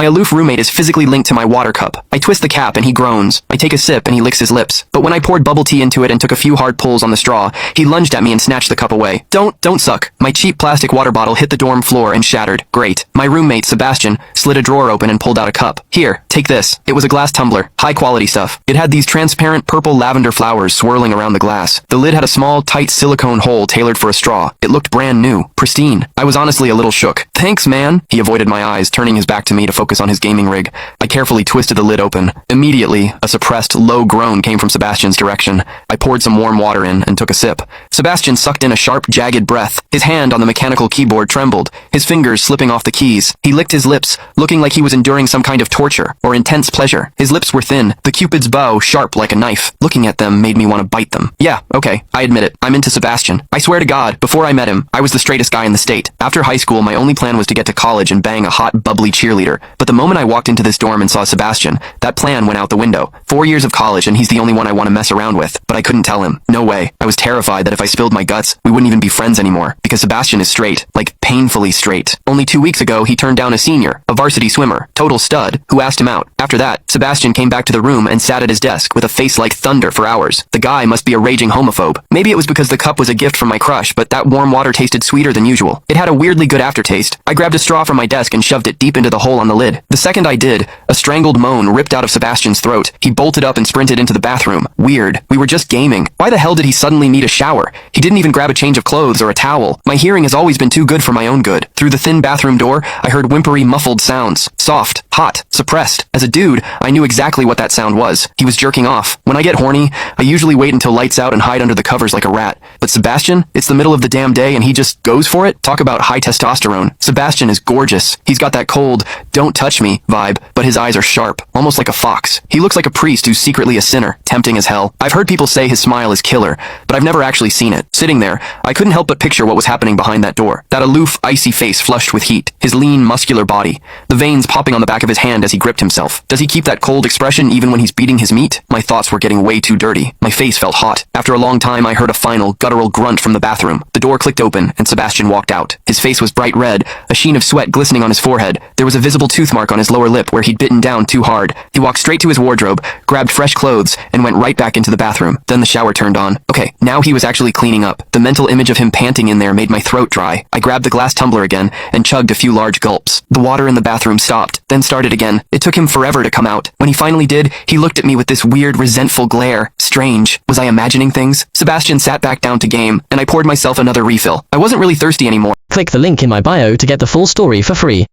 My aloof roommate is physically linked to my water cup. I twist the cap and he groans. I take a sip and he licks his lips. But when I poured bubble tea into it and took a few hard pulls on the straw, he lunged at me and snatched the cup away. Don't suck. My cheap plastic water bottle hit the dorm floor and shattered. Great. My roommate, Sebastian, slid a drawer open and pulled out a cup. Here, take this. It was a glass tumbler. High quality stuff. It had these transparent purple lavender flowers swirling around the glass. The lid had a small, tight silicone hole tailored for a straw. It looked brand new. Pristine. I was honestly a little shook. Thanks, man. He avoided my eyes, turning his back to me to focus on his gaming rig. I carefully twisted the lid open. Immediately, a suppressed, low groan came from Sebastian's direction. I poured some warm water in and took a sip. Sebastian sucked in a sharp, jagged breath. His hand on the mechanical keyboard trembled, his fingers slipping off the keys. He licked his lips, looking like he was enduring some kind of torture or intense pleasure. His lips were thin, the Cupid's bow sharp like a knife. Looking at them made me want to bite them. Yeah, okay, I admit it. I'm into Sebastian. I swear to God, before I met him, I was the straightest guy in the state. After high school, my only plan was to get to college and bang a hot, bubbly cheerleader. But the moment I walked into this dorm and saw Sebastian, that plan went out the window. 4 years of college and he's the only one I want to mess around with. But I couldn't tell him. No way. I was terrified that if I spilled my guts, we wouldn't even be friends anymore. Because Sebastian is straight. Like, painfully straight. Only 2 weeks ago, he turned down a senior, a varsity swimmer, total stud, who asked him out. After that, Sebastian came back to the room and sat at his desk with a face like thunder for hours. The guy must be a raging homophobe. Maybe it was because the cup was a gift from my crush, but that warm water tasted sweeter than usual. It had a weirdly good aftertaste. I grabbed a straw from my desk and shoved it deep into the hole on the lid. The second I did, a strangled moan ripped out of Sebastian's throat. He bolted up and sprinted into the bathroom. Weird. We were just gaming. Why the hell did he suddenly need a shower? He didn't even grab a change of clothes or a towel. My hearing has always been too good for my own good. Through the thin bathroom door, I heard whimpery, muffled sounds. Soft, hot, suppressed. As a dude, I knew exactly what that sound was. He was jerking off. When I get horny, I usually wait until lights out and hide under the covers like a rat. But Sebastian, it's the middle of the damn day and he just goes for it? Talk about high testosterone. Sebastian is gorgeous. He's got that cold, don't touch me vibe, but his eyes are sharp, almost like a fox. He looks like a priest who's secretly a sinner, tempting as hell. I've heard people say his smile is killer, but I've never actually seen it. Sitting there, I couldn't help but picture what was happening behind that door. That aloof, icy face flushed with heat, his lean, muscular body, the veins popping on the back of his hand as he gripped himself. Does he keep that cold expression even when he's beating his meat? My thoughts were getting way too dirty. My face felt hot. After a long time, I heard a final, guttural grunt from the bathroom. The door clicked open, and Sebastian walked out. His face was bright red, a sheen of sweat glistening on his forehead. There was a visible tooth mark on his lower lip where he'd bitten down too hard. He walked straight to his wardrobe, grabbed fresh clothes, and went right back into the bathroom. Then the shower turned on. Okay, now he was actually cleaning up. The mental image of him panting in there made my throat dry. I grabbed the glass tumbler again and chugged a few large gulps. The water in the bathroom stopped, then started again. It took him forever to come out. When he finally did, he looked at me with this weird, resentful glare. Strange. Was I imagining things? Sebastian sat back down to game, and I poured myself another refill. I wasn't really thirsty anymore. Click the link in my bio to get the full story for free.